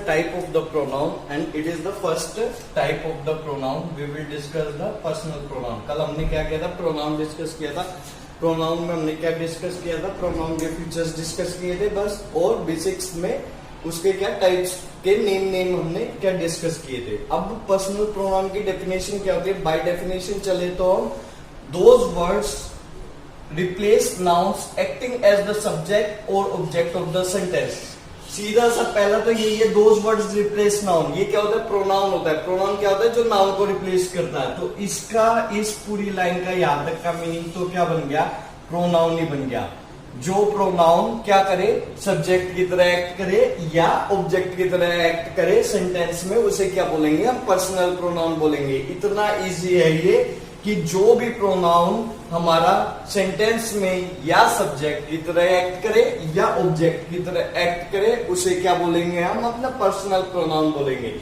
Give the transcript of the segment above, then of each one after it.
type of the pronoun and it is the first type of the pronoun. We will discuss the personal pronoun. कल हमने क्या किया था, pronoun discuss किया था. pronoun में हमने क्या discuss किया था, pronoun के features discuss किए थे बस, और basics में उसके क्या types के नेम हमने क्या डिस्कस किए थे. अब पर्सनल प्रोनाउन की डेफिनेशन क्या होती है. बाय डेफिनेशन चले तो हम those words replace nouns acting as the subject और ऑब्जेक्ट ऑफ द सेंटेंस. सीधा सा पहला तो ये दोज वर्ड्स रिप्लेस नाउन. ये क्या होता है, प्रोनाउन होता है. प्रोनाउन क्या होता है, जो नाउन को रिप्लेस करता है. तो इसका इस पूरी लाइन का याद तक का मीनिंग तो क्या बन गया, प्रोनाउन ही बन गया. जो प्रोनाउन क्या करे, सब्जेक्ट की तरह एक्ट करे या ऑब्जेक्ट की तरह एक्ट करे सेंटेंस में, उसे क्या बोलेंगे हम, पर्सनल प्रोनाउन बोलेंगे. इतना इजी है ये कि जो भी प्रोनाउन हमारा सेंटेंस में या सब्जेक्ट की तरह एक्ट करे या ऑब्जेक्ट की तरह एक्ट करे, उसे क्या बोलेंगे हम, अपना पर्सनल प्रोनाउन बोलेंगे.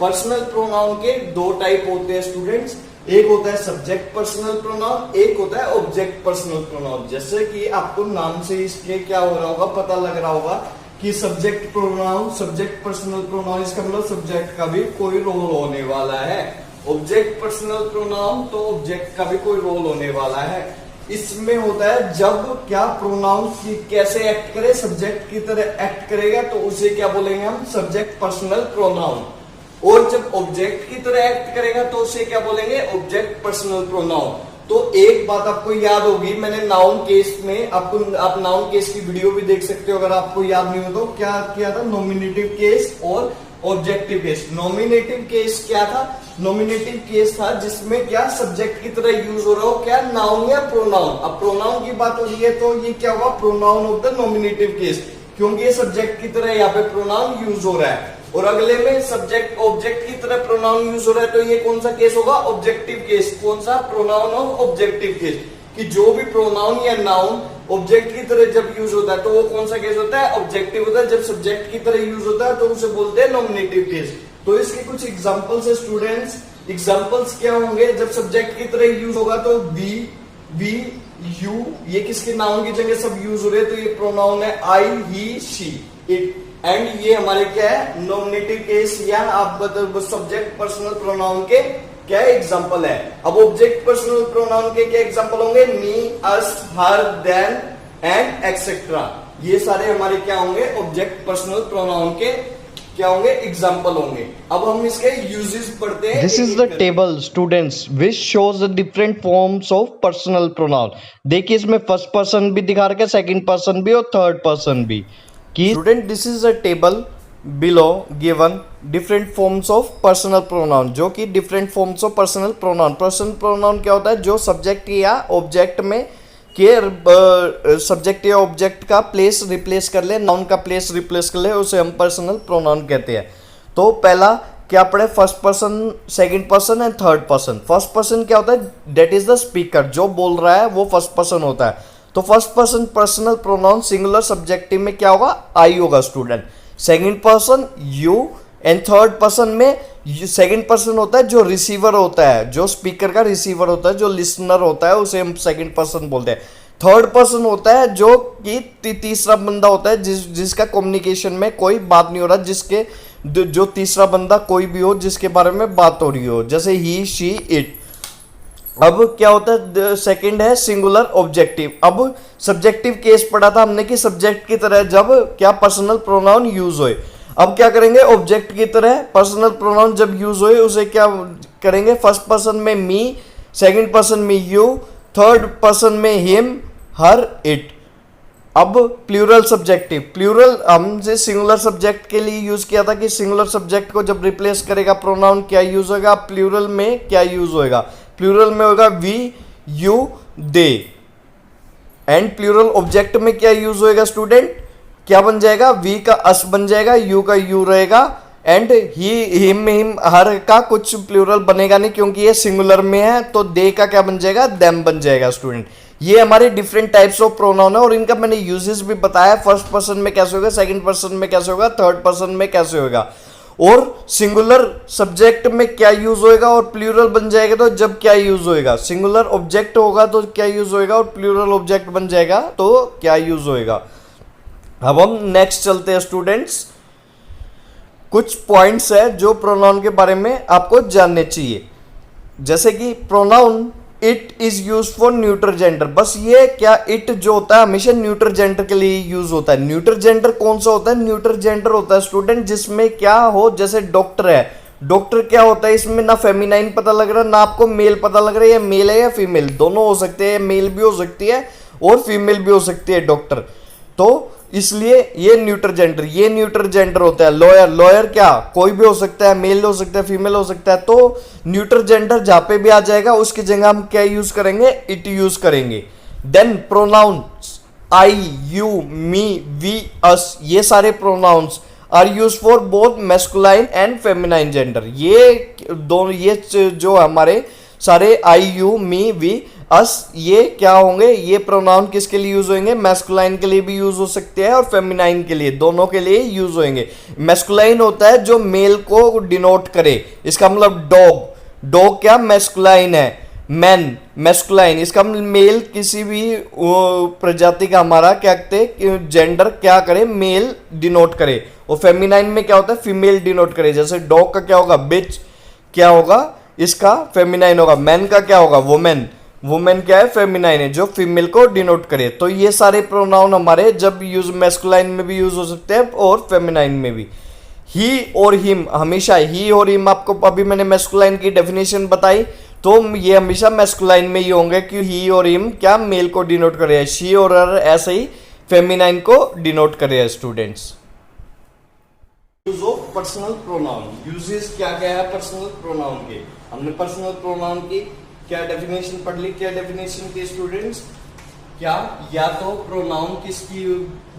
पर्सनल प्रोनाउन के दो टाइप होते हैं स्टूडेंट्स. एक होता है सब्जेक्ट पर्सनल प्रोनाउन, एक होता है ऑब्जेक्ट पर्सनल प्रोनाउन. जैसे कि आपको नाम से इसके क्या हो रहा होगा, पता लग रहा होगा कि subject pronoun, subject personal pronoun, इसका मतलब सब्जेक्ट का भी कोई रोल होने वाला है. ऑब्जेक्ट पर्सनल प्रोनाउन तो ऑब्जेक्ट का भी कोई रोल होने वाला है. इसमें होता है जब क्या प्रोनाउन कैसे एक्ट करे, सब्जेक्ट की तरह एक्ट करेगा तो उसे क्या बोलेंगे हम, सब्जेक्ट पर्सनल प्रोनाउन. और जब ऑब्जेक्ट की तरह एक्ट करेगा तो उसे क्या बोलेंगे, ऑब्जेक्ट पर्सनल प्रोनाउन. तो एक बात आपको याद होगी, मैंने नाउन केस में आप नाउन केस की वीडियो भी देख सकते हो अगर आपको याद नहीं हो तो. क्या किया था, नॉमिनेटिव केस और ऑब्जेक्टिव केस. नॉमिनेटिव केस क्या था, नॉमिनेटिव केस था जिसमें क्या सब्जेक्ट की तरह यूज हो रहा हो क्या, नाउन या प्रोनाउन. अब प्रोनाउन की बात हो रही है तो ये क्या हुआ, pronoun of the nominative case, क्योंकि ये सब्जेक्ट की तरह यहाँ पे प्रोनाउन यूज हो रहा है. और अगले में सब्जेक्ट ऑब्जेक्ट की तरह प्रोनाउन यूज हो रहा है तो ये कौन सा केस होगा, ऑब्जेक्टिव केस. कौन सा, प्रोनाउन ऑफ ऑब्जेक्टिव केस. कि जो भी प्रोनाउन या नाउन ऑब्जेक्ट की तरह जब यूज होता है तो वो कौन सा केस होता है, ऑब्जेक्टिव होता है. जब सब्जेक्ट की तरह यूज होता है तो उसे बोलते हैं नॉमिनेटिव केस. तो इसके कुछ एग्जांपल्स है स्टूडेंट्स. एग्जांपल्स क्या होंगे, जब सब्जेक्ट की तरह यूज होगा तो वी, वी, यू, ये किसके नाउन की जगह सब यूज हो रहे हैं तो ये प्रोनाउन है आई, ही, शी, इट. एंड ये हमारे क्या है, नॉमिनेटिव केस या आप सब्जेक्ट पर्सनल प्रोनाउन के क्या एग्जांपल है. अब ऑब्जेक्ट पर्सनल प्रोनाउन के क्या एग्जांपल होंगे, मी, अस, हर, देन एंड एक्सेट्रा. ये सारे हमारे क्या होंगे, ऑब्जेक्ट पर्सनल प्रोनाउन के क्या होंगे, एग्जांपल होंगे. अब हम इसके यूजेस पढ़ते हैं. This is the table students which shows the different forms of personal pronoun. देखिए इसमें फर्स्ट पर्सन भी दिखा रखा है, सेकंड पर्सन भी और थर्ड पर्सन भी. कि student this is a table below given different forms of personal pronoun, जो कि different forms of personal pronoun. Personal pronoun क्या होता है, जो सब्जेक्ट या ऑब्जेक्ट में के सब्जेक्ट या ऑब्जेक्ट का प्लेस रिप्लेस कर ले, नाउन का प्लेस रिप्लेस कर ले, उसे हम पर्सनल प्रोनाउन कहते हैं. तो पहला क्या पढ़े, first person, second person and third person. First person क्या होता है, दैट इज द स्पीकर, जो बोल रहा है वो फर्स्ट पर्सन होता है. तो first person personal pronoun singular subjective में क्या होगा, आई होगा student. Second person you and third person में सेकंड पर्सन होता है जो रिसीवर होता है, जो स्पीकर का रिसीवर होता है, जो लिसनर होता है, उसे हम सेकंड पर्सन बोलते हैं. थर्ड पर्सन होता है जो कि तीसरा बंदा होता है जिसका कम्युनिकेशन में कोई बात नहीं हो रहा, जिसके जो तीसरा बंदा कोई भी हो जिसके बारे में बात हो रही हो, जैसे ही, शी, इट. अब क्या होता है, सेकंड है सिंगुलर ऑब्जेक्टिव. अब सब्जेक्टिव केस पढ़ा था हमने कि सब्जेक्ट की तरह जब क्या पर्सनल प्रोनाउन यूज होए. अब क्या करेंगे, ऑब्जेक्ट की तरह पर्सनल प्रोनाउन जब यूज होए उसे क्या करेंगे, फर्स्ट पर्सन में मी, सेकंड पर्सन में यू, थर्ड पर्सन में हिम, हर, इट. अब प्लूरल सब्जेक्टिव, प्लूरल हमसे सिंगुलर सब्जेक्ट के लिए यूज किया था कि सिंगुलर सब्जेक्ट को जब रिप्लेस करेगा प्रोनाउन क्या यूज होगा, प्लूरल में क्या यूज होएगा, प्लूरल में होगा we, you, they. And plural object में क्या यूज होएगा स्टूडेंट, क्या बन जाएगा, वी का अस बन जाएगा, यू का यू रहेगा, एंड ही, हिम, हर का कुछ प्लूरल बनेगा नहीं क्योंकि ये सिंगुलर में है. तो दे का क्या बन जाएगा, देम बन जाएगा स्टूडेंट. ये हमारे डिफरेंट टाइप्स ऑफ प्रोनाउन है और इनका मैंने यूजेस भी बताया, फर्स्ट पर्सन में कैसे होगा, सेकंड पर्सन में कैसे होगा, थर्ड पर्सन में कैसे होगा. और सिंगुलर सब्जेक्ट में क्या यूज होएगा और प्लूरल बन जाएगा तो जब क्या यूज होएगा, सिंगुलर ऑब्जेक्ट होगा तो क्या यूज होएगा और प्लूरल ऑब्जेक्ट बन जाएगा तो क्या यूज होएगा. अब हम नेक्स्ट चलते हैं स्टूडेंट्स. कुछ पॉइंट्स है जो प्रोनाउन के बारे में आपको जानने चाहिए, जैसे कि pronoun it is use for neutral gender. बस ये क्या इट जो होता है हमेशा न्यूट्रल जेंडर के लिए यूज होता है। न्यूट्रल जेंडर कौन सा होता है? न्यूट्रल जेंडर होता है स्टूडेंट जिसमें क्या हो, जैसे डॉक्टर है, डॉक्टर क्या होता है, इसमें ना फेमिनाइन पता लग रहा, ना आपको मेल पता लग रहा है, ये मेल है या फीमेल, दोनों हो सकते हैं, मेल भी हो सकती है और फीमेल भी हो सकती है डॉक्टर। तो इसलिए ये न्यूट्रल जेंडर, ये न्यूट्रल जेंडर होता है। लॉयर, लॉयर क्या कोई भी हो सकता है, मेल हो सकता है, फीमेल हो सकता है। तो न्यूट्रल जेंडर जहां पे भी आ जाएगा उसकी जगह हम क्या यूज करेंगे? इट यूज करेंगे। Then pronouns I, you, me, we, us, ये सारे pronouns are use for both masculine and feminine gender. ये दोनों, ये जो हमारे सारे आई, यू, मी, वी, अस, ये क्या होंगे? ये प्रोनाउन किसके लिए यूज होंगे? मैस्कुलाइन के लिए भी यूज हो सकते हैं और फेमिनाइन के लिए, दोनों के लिए यूज होंगे। मैस्कुलाइन होता है जो मेल को डिनोट करे, इसका मतलब डॉग, डॉग क्या मैस्कुलाइन है, मैन मैस्कुलाइन, इसका मेल किसी भी प्रजाति का हमारा क्या कहते हैं जेंडर क्या करे? मेल डिनोट करे। और फेमिनाइन में क्या होता है? फीमेल डिनोट करे। जैसे डॉग का क्या होगा? बिच, क्या होगा? इसका फेमिनाइन होगा। मैन का क्या होगा? वुमेन, वुमेन क्या है? फेमिनाइन है, जो फीमेल को डिनोट करे। तो ये सारे प्रोनाउन हमारे जब यूज मैस्कुलाइन में भी यूज हो सकते हैं और फेमिनाइन में भी। ही और हिम, हमेशा ही और हिम, आपको अभी मैंने मैस्कुलाइन की डेफिनेशन बताई, तो ये हमेशा मैस्कुलाइन में ही होंगे कि ही और हिम क्या मेल को डिनोट करे है, शी और हर ऐसे ही फेमिनाइन को डिनोट करे है students. Use of personal pronoun, uses क्या क्या है पर्सनल प्रोनाउन के? हमने पर्सनल प्रोनाउन की क्या डेफिनेशन पढ़ ली? क्या डेफिनेशन की स्टूडेंट्स? क्या या तो प्रोनाउन किसकी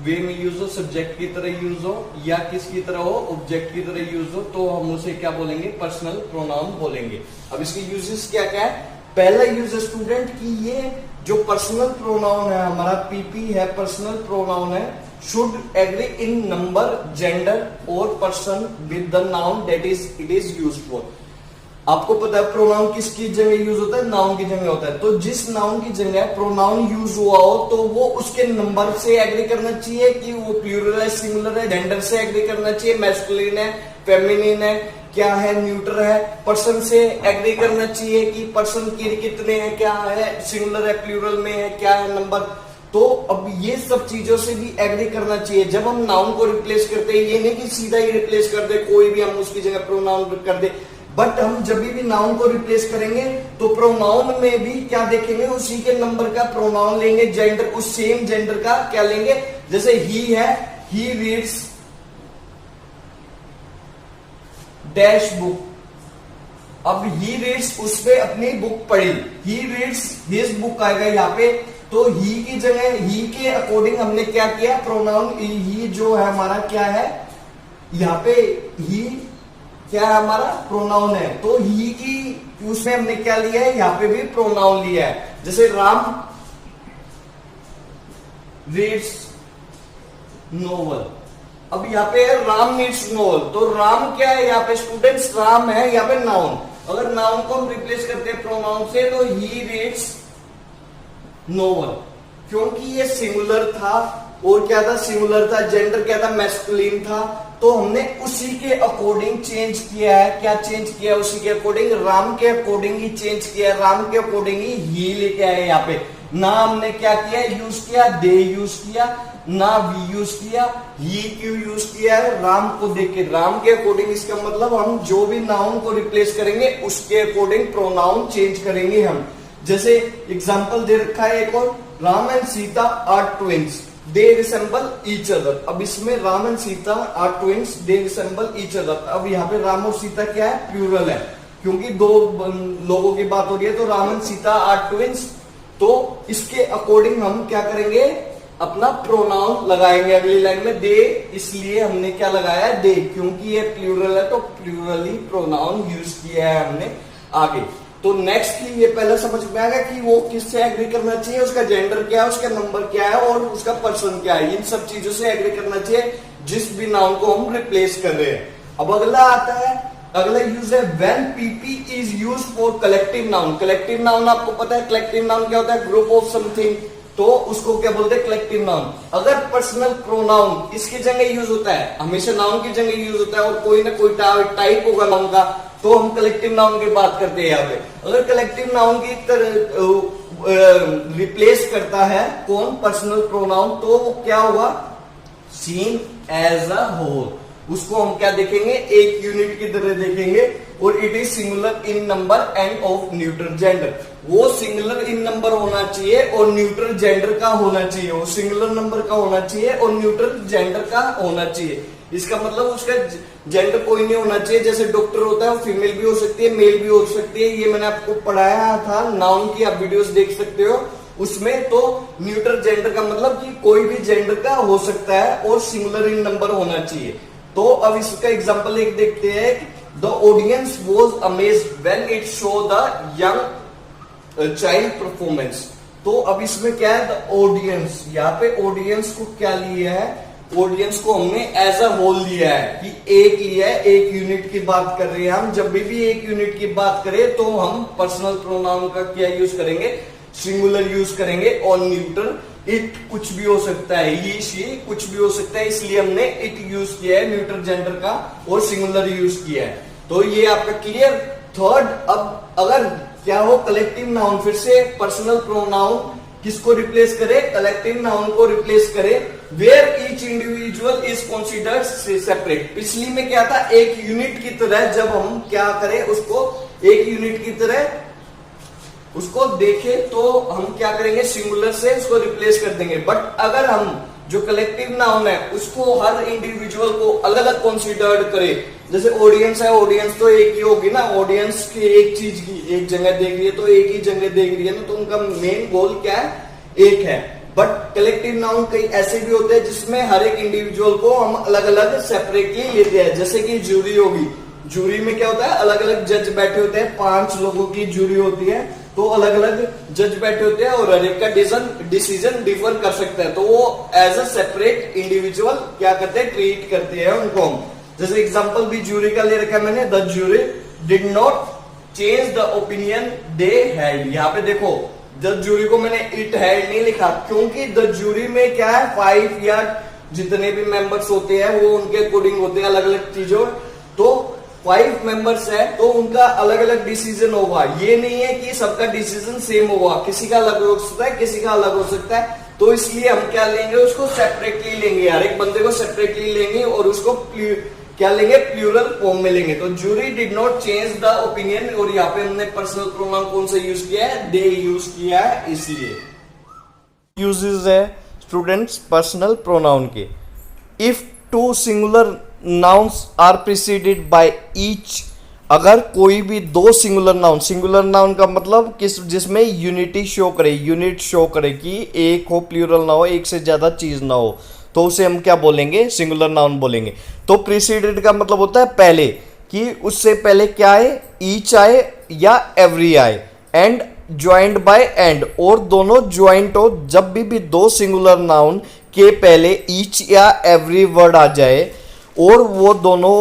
वे में यूज हो, सब्जेक्ट की तरह यूज हो, या किसकी तरह हो, ऑब्जेक्ट की तरह यूज हो, तो हम उसे क्या बोलेंगे? पर्सनल प्रोनाउन बोलेंगे। अब इसके यूजेस क्या क्या है? पहला यूज स्टूडेंट की ये जो पर्सनल प्रोनाउन है हमारा पीपी है, पर्सनल प्रोनाउन है, should agree in number, gender or person with the noun that is it is used for। आपको पता है प्रोनाउन किसकी जगह यूज होता है? नाउन की जगह होता है। तो जिस नाउन की जगह प्रोनाउन यूज हुआ हो तो वो उसके नंबर से एग्री करना चाहिए कि वो प्लूरल है, सिंगुलर है, जेंडर से एग्री करना चाहिए, मैस्कुलिन है, फेमिनिन है, क्या है, न्यूट्रल है, पर्सन से एग्री करना चाहिए कि पर्सन की कितने हैं, क्या है, सिंगुलर है, प्लूरल में है, क्या है नंबर। तो अब ये सब चीजों से भी एग्री करना चाहिए। जब हम नाउन को रिप्लेस करते हैं, ये नहीं कि सीधा ही रिप्लेस कर दे, कोई भी हम उसकी जगह प्रोनाउन कर दे, बट हम जब भी नाउन को रिप्लेस करेंगे तो प्रोनाउन में भी क्या देखेंगे? उसी के नंबर का प्रोनाउन लेंगे, जेंडर उस सेम जेंडर का क्या लेंगे? जैसे ही है, ही रीड्स डैश बुक। अब ही रीड्स उसने अपनी बुक पढ़ी, ही रीड्स हिज बुक आएगा यहाँ पे। तो ही की जगह ही के अकॉर्डिंग हमने क्या किया? प्रोनाउन ही जो है हमारा क्या है यहाँ पे? ही क्या है हमारा? प्रोनाउन है। तो ही की उसमें हमने क्या लिया है? यहाँ पे भी प्रोनाउन लिया है। जैसे राम रीड्स नोवेल। अब यहाँ पे है राम रीड्स नोवेल, तो राम क्या है यहाँ पे स्टूडेंट्स? राम है यहाँ पे नाउन। अगर नाउन को हम रिप्लेस करते हैं प्रोनाउन से तो ही रीड्स नोवेल, क्योंकि ये सिंगुलर था और क्या था? सिंगुलर था, जेंडर क्या था? मैस्कुलिन था। तो हमने उसी के अकॉर्डिंग चेंज किया है। क्या चेंज किया? उसी के अकॉर्डिंग, राम के अकॉर्डिंग ही चेंज किया है, राम के अकॉर्डिंग ही लेके आए यहाँ पे। ना हमने क्या किया? यूज किया, दे यूज किया, ना वी यूज किया, ही क्यों यूज किया है? राम को देख के, राम के अकॉर्डिंग। इसका मतलब हम जो भी नाउन को रिप्लेस करेंगे उसके अकॉर्डिंग प्रोनाउन चेंज करेंगे हम। जैसे एग्जाम्पल दे रखा है एक और, Ram and Sita are twins, they resemble each other. अब इसमें Ram and Sita are twins, they resemble each other. अब यहाँ पे राम और सीता क्या है? प्लूरल है, क्योंकि दो लोगों की बात हो रही है। तो Ram and Sita are twins, तो इसके अकॉर्डिंग हम क्या करेंगे? अपना प्रोनाउन लगाएंगे अगली लाइन में, दे। इसलिए हमने क्या लगाया है? दे, क्योंकि ये प्लूरल है तो प्लूरली प्रोनाउन यूज किया है हमने आगे। तो नेक्स्ट की ये पहले समझ में आ गया कि वो किससे एग्री करना चाहिए, उसका जेंडर क्या है, उसका नंबर क्या है और उसका पर्सन क्या है। इन सब चीजों से एग्री करना चाहिए जिस भी नाउन को हम रिप्लेस कर रहे हैं। अब अगला आता है, अगला यूज है when PP is used for collective noun. Collective noun आपको पता है, कलेक्टिव नाउन क्या होता है? ग्रुप ऑफ समथिंग, तो उसको क्या बोलते हैं, कलेक्टिव नाउन। अगर पर्सनल प्रोनाउन किसकी जगह यूज होता है, हमेशा नाउन की जगह यूज होता है और कोई ना कोई टाइप होगा नाउन का, तो हम कलेक्टिव नाउन की बात करते हैं यहाँ पे। अगर कलेक्टिव नाउन की तरह रिप्लेस करता है कौन, पर्सनल प्रोनाउन, तो वो क्या होगा, सीन एज अ होल। उसको हम क्या देखेंगे, एक यूनिट की तरह देखेंगे। और it is singular in number end of neutral gender. वो सिंगुलर इन नंबर होना चाहिए और न्यूट्रल जेंडर का होना चाहिए। वो सिंगुलर नंबर का होना चाहिए और न्यूट्रल जेंडर का होना चाहिए। इसका मतलब उसका जेंडर कोई नहीं होना चाहिए। जैसे डॉक्टर होता है, वो फीमेल भी हो सकती है, मेल भी हो सकती है। ये मैंने आपको पढ़ाया था नाउन की, आप वीडियोस देख सकते हो उसमें। तो न्यूट्रल जेंडर का मतलब कि कोई भी जेंडर का हो सकता है और सिंगुलर इन नंबर होना चाहिए। तो अब इसका एग्जांपल एक देखते हैं। The audience was amazed when it show the young child performance. तो अब इसमें क्या है, द ऑडियंस, यहाँ पे ऑडियंस को क्या लिया है, ऑडियंस को हमने एज अ होल लिया है कि एक लिया है, एक यूनिट की बात कर रहे हैं हम। जब भी एक यूनिट की बात करें तो हम पर्सनल प्रोनाउन का क्या यूज करेंगे, सिंगुलर यूज करेंगे। और न्यूट्रल, इट कुछ भी हो सकता है, ही शी कुछ भी हो सकता है, इसलिए हमने इट यूज किया है न्यूट्रल जेंडर का और सिंगुलर यूज किया है। तो ये आपका क्लियर। थर्ड, अब अगर क्या हो, कलेक्टिव नाउन, फिर से पर्सनल प्रोनाउन किसको रिप्लेस करे, कलेक्टिव नाउन को रिप्लेस करे। Where each individual is considered separate. पिछली में क्या था, एक यूनिट की तरह, जब हम क्या करें उसको एक यूनिट की तरह उसको देखें तो हम क्या करेंगे, सिंगुलर से उसको रिप्लेस कर देंगे। बट अगर हम जो कलेक्टिव नाउन है उसको हर इंडिविजुअल को अलग अलग कंसीडर्ड करें, जैसे ऑडियंस है, ऑडियंस तो एक ही होगी ना, ऑडियंस की एक चीज की एक जगह देख रही है तो एक ही जगह देख रही है ना, तो उनका मेन गोल क्या है, एक है। बट कलेक्टिव नाउन कई ऐसे भी होते हैं जिसमें हर एक इंडिविजुअल को हम अलग अलग सेपरेटली लेते हैं। जैसे कि जूरी होगी, जूरी में क्या होता है, अलग अलग जज बैठे होते हैं, 5 लोगों की जूरी होती है, तो अलग अलग जज बैठे होते हैं और हर एक का डिसीजन डिफर कर सकता है। तो वो एज अ सेपरेट इंडिविजुअल क्या करते हैं, ट्रीट करते हैं उनको हम। जैसे एग्जांपल भी जूरी का ले रखा है मैंने, the jury did not change the opinion they had. यहाँ पे देखो द जूरी को मैंने इट हैड नहीं लिखा, क्योंकि द जूरी में क्या है, 5 या जितने भी मेंबर्स होते हैं वो उनके अकॉर्डिंग होते हैं अलग अलग चीजों। तो 5 मेंबर्स है तो उनका अलग अलग डिसीजन होगा। ये नहीं है कि सबका डिसीजन सेम होगा, किसी का अलग हो सकता है, किसी का अलग हो सकता है। तो इसलिए हम क्या लेंगे, उसको सेपरेटली लेंगे, हर एक बंदे को सेपरेटली लेंगे और उसको क्या लेंगे, प्लूरल फॉर्म में लेंगे। तो jury did not change the opinion, और यहाँ पे हमने पर्सनल प्रोनाउन कौन सा यूज किया है, दे यूज किया है, इसलिए यूजेस है स्टूडेंट्स पर्सनल प्रोनाउन के। If 2 singular nouns are preceded by each, अगर कोई भी 2 सिंगुलर नाउन का मतलब किस, जिसमें यूनिटी शो करे, यूनिट शो करे कि एक हो, प्लूरल ना हो, एक से ज्यादा चीज ना हो, तो उसे हम क्या बोलेंगे, सिंगुलर नाउन बोलेंगे। तो प्रीसीडेड का मतलब होता है पहले, कि उससे पहले क्या आए, ईच आए या एवरी आए, एंड ज्वाइंट बाय एंड, और दोनों ज्वाइंट हो। जब भी 2 सिंगुलर नाउन के पहले ईच या एवरी वर्ड आ जाए और वो दोनों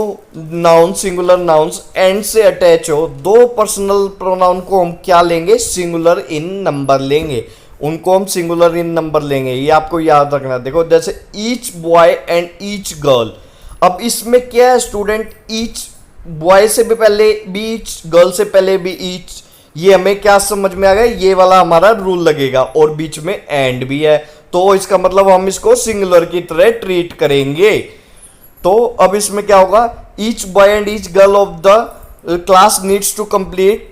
नाउन सिंगुलर नाउन्स एंड से अटैच हो, 2 पर्सनल प्रोनाउन को हम क्या लेंगे, सिंगुलर इन नंबर लेंगे, उनको हम सिंगुलर इन नंबर लेंगे। ये आपको याद रखना। देखो जैसे each boy and each girl, अब इसमें क्या है स्टूडेंट, ईच बॉय से भी पहले भी ईच, गर्ल से पहले भी ईच, ये हमें क्या समझ में आ गया, ये वाला हमारा रूल लगेगा, और बीच में एंड भी है, तो इसका मतलब हम इसको सिंगुलर की तरह ट्रीट करेंगे। तो अब इसमें क्या होगा, each boy and each girl of the class needs to complete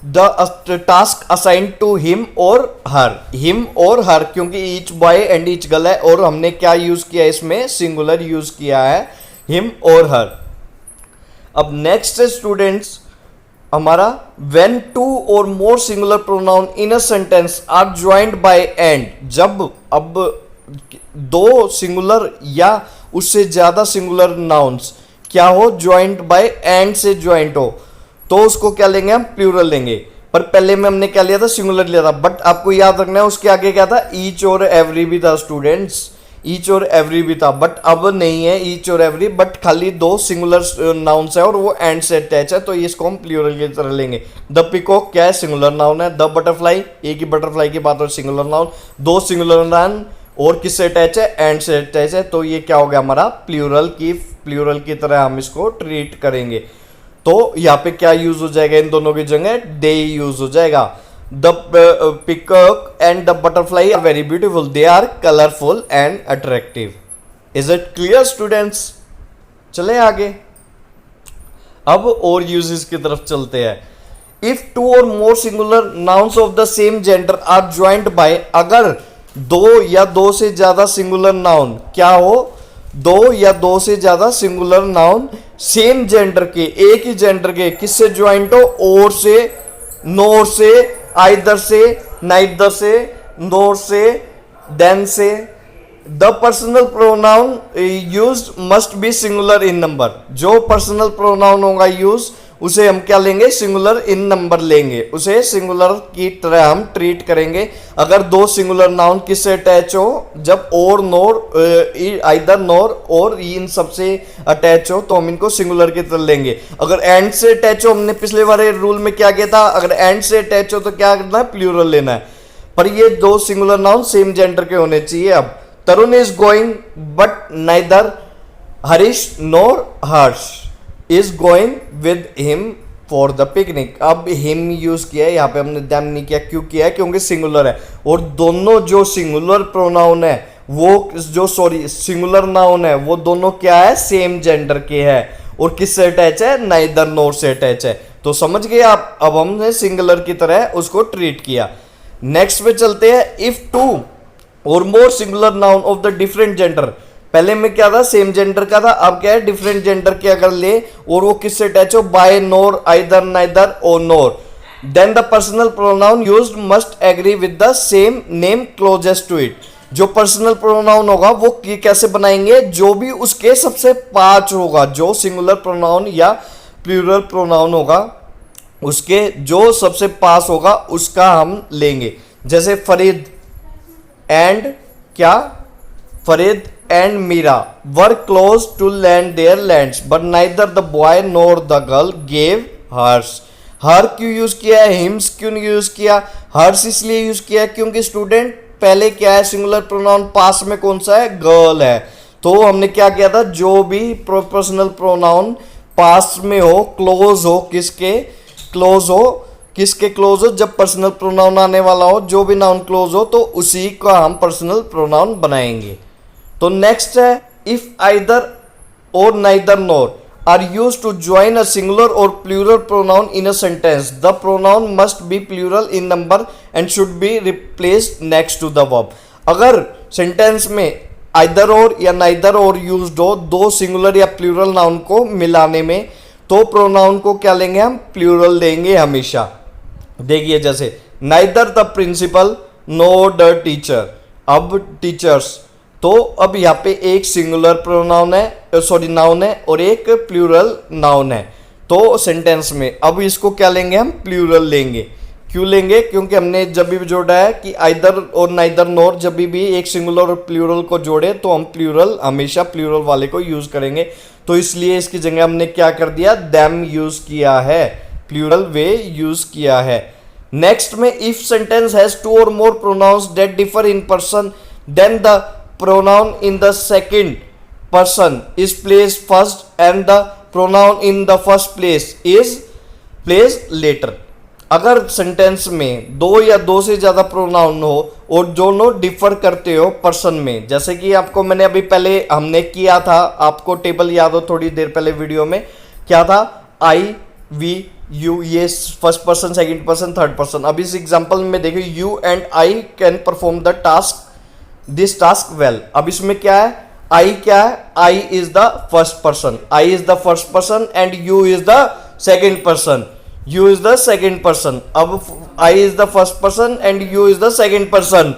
the task assign to him और हर, हिम और हर, क्योंकि each boy and each girl है और हमने क्या यूज किया, इसमें सिंगुलर यूज किया है, हिम और हर। अब नेक्स्ट है स्टूडेंट्स हमारा, when 2 or more singular pronoun in a sentence are joint by and, जब अब 2 सिंगुलर या उससे ज्यादा सिंगुलर नाउन्स क्या हो, ज्वाइंट बाय एंड से ज्वाइंट हो, तो उसको क्या लेंगे, हम प्लूरल लेंगे। पर पहले में हमने क्या लिया था, सिंगुलर लिया था, बट आपको याद रखना है उसके आगे क्या था, ईच और एवरी भी था स्टूडेंट्स। ईच और एवरी भी था, बट अब नहीं है ईच और एवरी, बट खाली दो सिंगुलर नाउन्स है और वो एंड से अटैच है, तो इसको हम प्लूरल की तरह लेंगे। द पिकॉक क्या है, सिंगुलर नाउन है। द बटरफ्लाई, एक ही बटरफ्लाई की बात हो, सिंगुलर नाउन। दो सिंगुलर नाउन और किससे अटैच है, एंड से अटैच है, तो ये क्या हो गया हमारा प्लूरल की तरह हम इसको ट्रीट करेंगे। तो यहाँ पे क्या यूज हो जाएगा, इन दोनों की जगह दे यूज हो जाएगा। The peacock and the butterfly are very beautiful, they are colourful and attractive. Is it clear students? चले आगे, अब और यूजेस की तरफ चलते हैं। If two or more singular nouns of the same gender are joint by, अगर दो या दो से ज्यादा सिंगुलर नाउन क्या हो, दो या दो से ज्यादा सिंगुलर नाउन सेम जेंडर के, एक ही जेंडर के, किससे ज्वाइंट हो, और से, नोर से, आइदर से, नाइदर से, नोर से, देन से। The personal pronoun used must be singular in number, जो पर्सनल प्रोनाउन होगा यूज उसे हम क्या लेंगे, सिंगुलर इन नंबर लेंगे, उसे सिंगुलर की तरह हम ट्रीट करेंगे। अगर दो सिंगुलर नाउन किससे अटैच हो, जब और, नोर, आइदर, नोर और इन सबसे अटैच हो तो हम इनको सिंगुलर की तरह लेंगे। अगर एंड से अटैच हो, हमने पिछले वाले रूल में क्या किया था, अगर एंड से अटैच हो तो क्या करना है, प्लूरल लेना है। पर ये दो सिंगुलर नाउन सेम जेंडर के होने चाहिए। अब Tarun is going but neither Harish nor Harsh is going with him for the picnic. अब हिम यूज किया है, यहाँ पे हमने देम नहीं किया, क्यों किया है, क्योंकि सिंगुलर है, और दोनों जो सिंगुलर प्रोनाउन है वो जो सिंगुलर नाउन है वो दोनों क्या है, सेम जेंडर के है, और किससे अटैच है, नाइदर नोर से अटैच है। तो समझ गए आप, अब हमने सिंगुलर की तरह उसको ट्रीट किया। नेक्स्ट पे चलते हैं। If two or more singular noun of the different gender, पहले में क्या था, सेम जेंडर का था, अब क्या है, डिफरेंट जेंडर के अगर ले और वो किससे अटैच हो, bye, NOR, either, neither or nor, then the personal pronoun used must agree with the same name closest to it. जो पर्सनल प्रोनाउन होगा वो कैसे बनाएंगे, जो भी उसके सबसे पास होगा, जो सिंगुलर प्रोनाउन या प्लूरल प्रोनाउन होगा उसके जो सबसे पास होगा उसका हम लेंगे। जैसे फरीद एंड क्या, Farid and Mira were close to land their lands, but neither the boy nor the girl gave hers. हर क्यों यूज किया है, हिम्स क्यों नहीं यूज किया, हर्स इसलिए यूज किया क्योंकि स्टूडेंट पहले क्या है, सिंगुलर प्रोनाउन पास में कौन सा है, गर्ल है। तो हमने क्या किया था, जो भी पर्सनल प्रोनाउन पास में हो, क्लोज हो, किसके क्लोज हो, किसके क्लोज हो, जब पर्सनल प्रोनाउन आने वाला हो, जो भी नाउन क्लोज हो तो उसी का हम पर्सनल प्रोनाउन बनाएंगे। तो नेक्स्ट है, if either or neither nor are use to join a singular or plural pronoun in a sentence, the pronoun must be plural in number and should be replaced next to the verb. अगर sentence में either or या neither और used हो, दो singular या plural noun को मिलाने में, तो प्रोनाउन को क्या लेंगे हम, प्लूरल लेंगे हमेशा। देखिए जैसे neither the principal nor the teacher, अब टीचर्स, तो अब यहाँ पे एक सिंगुलर प्रोनाउन है, सॉरी नाउन है, और एक प्लूरल नाउन है, तो सेंटेंस में अब इसको क्या लेंगे हम, प्लूरल लेंगे। क्यों लेंगे, क्योंकि हमने जब भी जोड़ा है कि आइदर और नाइदर नोर, जब भी एक सिंगुलर और प्लूरल को जोड़े तो हम प्लूरल, हमेशा प्लूरल वाले को यूज करेंगे, तो इसलिए इसकी जगह हमने क्या कर दिया, देम यूज किया है, प्लूरल वे यूज किया है। नेक्स्ट में, if sentence has two or more pronouns that differ in person, then the pronoun in the second person is placed first and the pronoun in the first place is placed later। अगर sentence में दो या दो से ज्यादा pronoun हो और दोनों डिफर करते हो पर्सन में, जैसे कि आपको मैंने अभी पहले हमने किया था, आपको टेबल याद हो थोड़ी देर पहले वीडियो में, क्या था, आई, वी, यू, ये first person, second person, third person. अब इस एग्जांपल में देखिए, you and I can perform the task, this task well. अब इसमें क्या है, आई क्या है, I is the first person, I is the first person and you is the second person, you is the second person. अब I is the first person and you is the second person,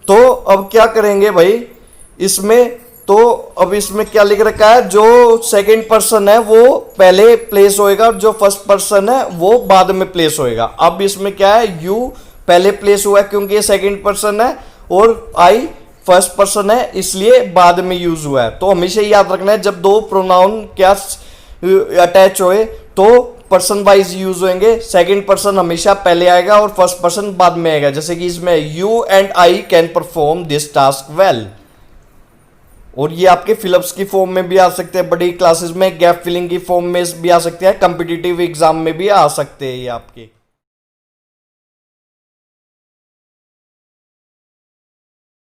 तो अब क्या करेंगे भाई इसमें, तो अब इसमें क्या लिख रखा है, जो सेकेंड पर्सन है वो पहले प्लेस होएगा और जो फर्स्ट पर्सन है वो बाद में प्लेस होएगा। अब इसमें क्या है, यू पहले प्लेस हुआ है क्योंकि ये सेकेंड पर्सन है, और आई फर्स्ट पर्सन है इसलिए बाद में यूज हुआ है। तो हमेशा याद रखना है जब दो प्रोनाउन क्या अटैच होए तो पर्सन वाइज यूज होंगे। सेकंड पर्सन हमेशा पहले आएगा और फर्स्ट पर्सन बाद में आएगा। जैसे कि इसमें you and I can perform this task well. और ये आपके फिलअप्स की फॉर्म में भी आ सकते हैं, बड़ी क्लासेस में गैप फिलिंग की फॉर्म में भी आ सकते हैं, कॉम्पिटिटिव एग्जाम में भी आ सकते हैं ये आपके।